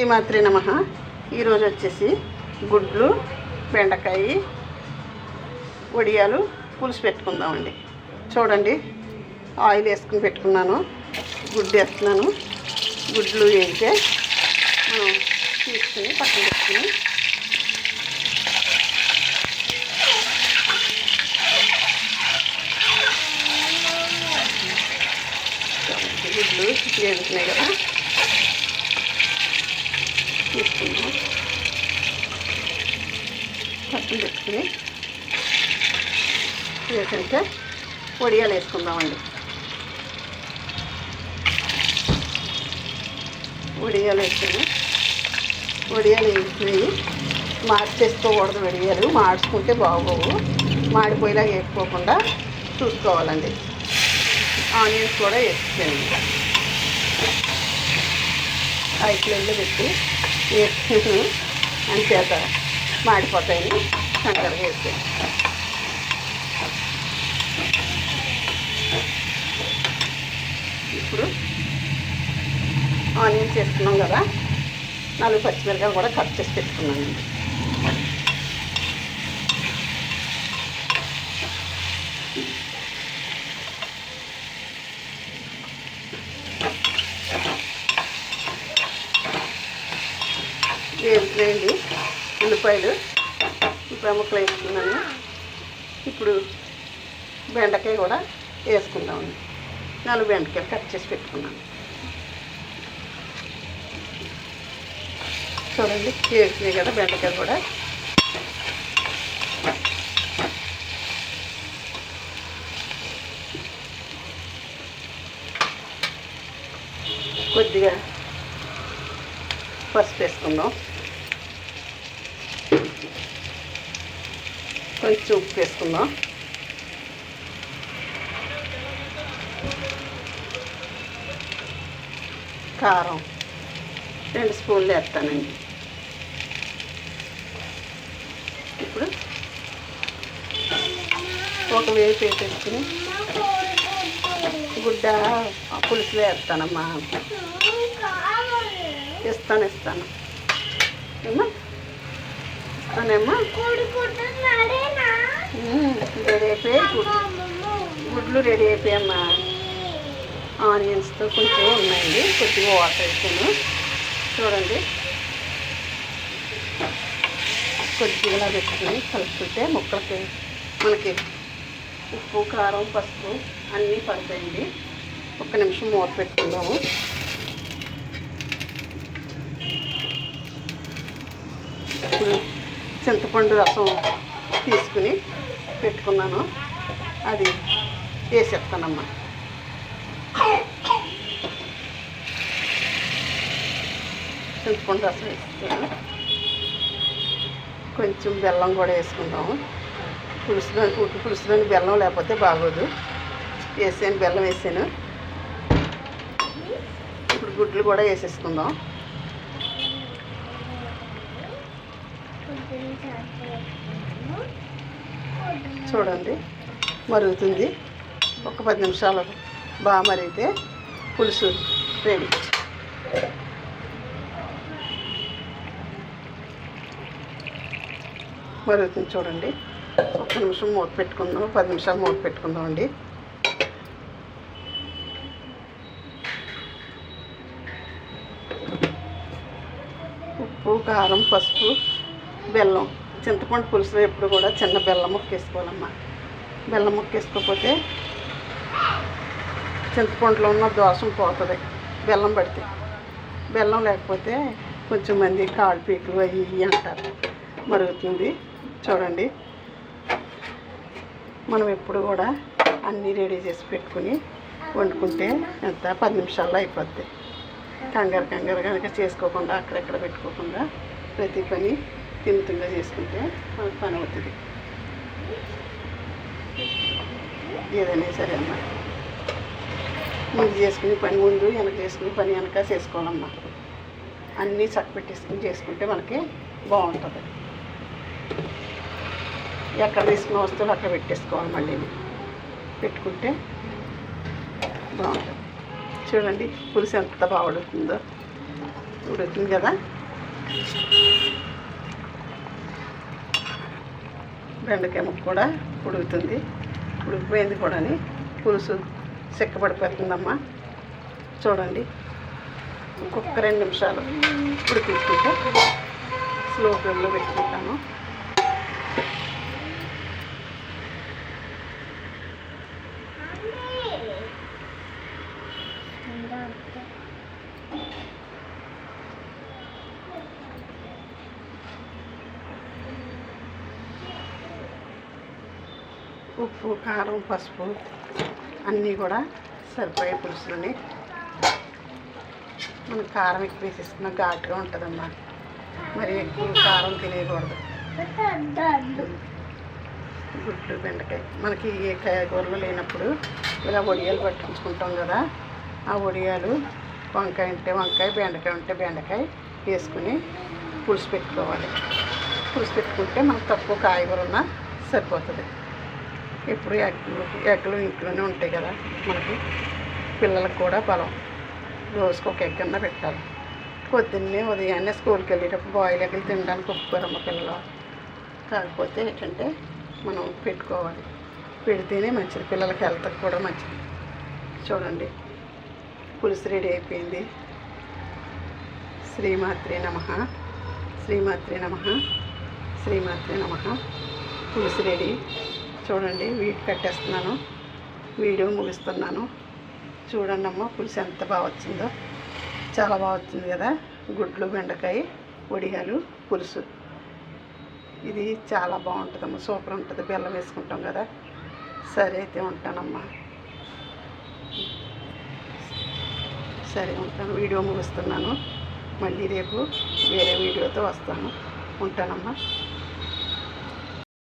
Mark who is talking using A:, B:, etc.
A: శ్రీమాత్రే నమః. ఈరోజు వచ్చేసి గుడ్లు, బెండకాయ, వడియాలు పులుసు పెట్టుకుందామండి. చూడండి, ఆయిల్ వేసుకుని పెట్టుకున్నాను. గుడ్డు వేస్తున్నాను. గుడ్లు వేయితే మనం తీసుకుని పక్కన పెట్టుకుని గుడ్లు వేడుతున్నాయి కదా, తీసుకుందాం. పక్కన పెట్టుకుని వేసుకుంటే వడియాలు వేసుకుందామండి. వడియాలు వేసుకుని వడియాలు వేసినవి మార్చేసుకోకూడదు. వడియాలు మార్చుకుంటే బాగోవు. మాడిపోయేలాగా వేసుకోకుండా చూసుకోవాలండి. ఆనియన్స్ కూడా వేసుకోండి. హై ఫ్లేమ్లో పెట్టి వేసుకుని అంచేత మాడిపోతాయని తొందరగా వేసాను. ఇప్పుడు ఆనియన్స్ వేసుకున్నాం కదా, 4 పచ్చిమిరకాయలు కూడా కట్ చేసి పెట్టుకున్నానండి. వేసుకునేయండి ఉల్లిపాయలు. ఇప్పుడు ముక్కలు వేసుకున్నాను. ఇప్పుడు బెండకాయ కూడా వేసుకుందామండి. 4 బెండకాయలు కట్ చేసి పెట్టుకున్నాను. చూడండి, వేసినాయి కదా బెండకాయలు కూడా. కొద్దిగా పసుపు వేసుకుందాం. కొంచెం ఉప్పు వేసుకుందాం. కారం 2 స్పూన్లు వేస్తానండి. ఇప్పుడు ఒక వేపు వేసేసుకుని గుడ్డ పులుసులో వేస్తానమ్మా. ఇస్తాను ఏమ్మా, ఇస్తానేమ్మా. రెడీ అయిపోయి గుడ్లు రెడీ అయిపోయామ్మా. ఆనియన్స్తో కొంచెం ఉన్నాయండి. కొద్దిగా వాటర్ వేసాను. చూడండి, కొద్దిగా పెట్టుకుని కలుపుకుంటే ముక్కలకి మనకి ఉప్పు, కారం, పసుపు అన్నీ పడతాయండి. 1 నిమిషం మూత పెట్టుకుందాము. ఇప్పుడు చింతపండు రసం తీసుకుని పెట్టుకున్నాను, అది వేసేస్తానమ్మా. చింతపండు రసం వేసుకున్నాను. కొంచెం బెల్లం కూడా వేసుకుందాము. పులుసులోని బెల్లం లేకపోతే బాగోదు. వేసాను, బెల్లం వేసాను. ఇప్పుడు గుడ్లు కూడా వేసేసుకుందాం. చూడండి, మరుగుతుంది. ఒక 10 నిమిషాలు బాగా మరిగితే పులుసు రెడీ. మరుగుతుంది చూడండి. 1 నిమిషం మూత పెట్టుకుందాం. 10 నిమిషాలు మూత పెట్టుకుందాం అండి. ఉప్పు, కారం, పసుపు, బెల్లం. చింతపండు పులుసులో ఎప్పుడు కూడా చిన్న బెల్లం ముక్క వేసుకోవాలమ్మా. బెల్లం ముక్క వేసుకోకపోతే చింతపండులో ఉన్న దోషం పోతుంది బెల్లం పడితే. బెల్లం లేకపోతే కొంచెం మంది కాళ్ళు పీకులు అవి ఇవి అంటారు. మరుగుతుంది చూడండి. మనం ఎప్పుడు కూడా అన్నీ రెడీ చేసి పెట్టుకుని వండుకుంటే ఎంత 10 నిమిషాల్లో అయిపోద్ది. కంగారు కనుక చేసుకోకుండా అక్కడెక్కడ పెట్టుకోకుండా ప్రతి పని తింటుగా చేసుకుంటే మనకు పని అవుతుంది. ఏదైనా సరే అమ్మా, ముందు చేసుకునే పని ముందు, వెనక చేసుకునే పని వెనక చేసుకోవాలమ్మా. అన్నీ చక్కపెట్టేసుకుని చేసుకుంటే మనకి బాగుంటుంది. ఎక్కడ తీసుకున్న వస్తువులు అక్కడ పెట్టేసుకోవాలి. మళ్ళీ పెట్టుకుంటే బాగుంటుంది. చూడండి పులుసు ఎంత బాగుంటుందో. ఉడుకుతుంది కదా. బెండకాయ ముక్క కూడా ఉడుకుతుంది, ఉడికిపోయింది కూడా. పులుసు చిక్కబడిపోతుందమ్మా. చూడండి, ఇంకొక 2 నిమిషాలు ఉడికించుకుంటే స్లో ఫ్లేమ్లో పెట్టుకుంటాను. ఉప్పు, కారం, పసుపు అన్నీ కూడా సరిపోయే పులుసులని. మనం కారం ఎక్కువ వేసేసుకున్న ఘాటుగా ఉంటుందమ్మా, మరి ఎక్కువ కారం తినేయకూడదు. గుడ్లు, బెండకాయ మనకి ఏ కాయగూరలు లేనప్పుడు ఇలా వడియాలు పట్టించుకుంటాం కదా, ఆ వడియాలు వంకాయ ఉంటే వంకాయ, బెండకాయ ఉంటే బెండకాయ వేసుకుని పులుసు పెట్టుకోవాలి. పులుసు పెట్టుకుంటే మనకు తక్కువ కాయగూర ఉన్నా సరిపోతుంది. ఎప్పుడు ఎగ్గులు ఇంట్లోనే ఉంటాయి కదా మనకి. పిల్లలకు కూడా బలం, రోజుకు ఒక ఎగ్ అన్నా పెట్టాలి. పొద్దున్నే ఉదయాన్నే స్కూల్కి వెళ్ళేటప్పుడు బాయిల్ ఎగ్గులు తినడానికి ఒప్పుకోరమ్మ పిల్లలు. కాకపోతే ఏంటంటే మనం పెట్టుకోవాలి, పెడితేనే మంచిది, పిల్లలకి హెల్త్కి కూడా మంచిది. చూడండి, పులుసు రెడీ అయిపోయింది. శ్రీమాత్రే నమః, శ్రీమాత్రే నమః, శ్రీమాత్రే నమః. పులుసు రెడీ. చూడండి, వీటి కట్టేస్తున్నాను, వీడియో ముగిస్తున్నాను. చూడండి అమ్మ, పులుసు ఎంత బాగా వచ్చిందో, చాలా బాగా వచ్చింది కదా. గుడ్లు, బెండకాయ, వడియాలు పులుసు, ఇది చాలా బాగుంటుందమ్మా, సూపర్ ఉంటుంది. బెల్లం వేసుకుంటాం కదా. సరే అయితే ఉంటానమ్మా, సరే ఉంటాను, వీడియో ముగిస్తున్నాను. మళ్ళీ రేపు వేరే వీడియోతో వస్తాను. ఉంటానమ్మా.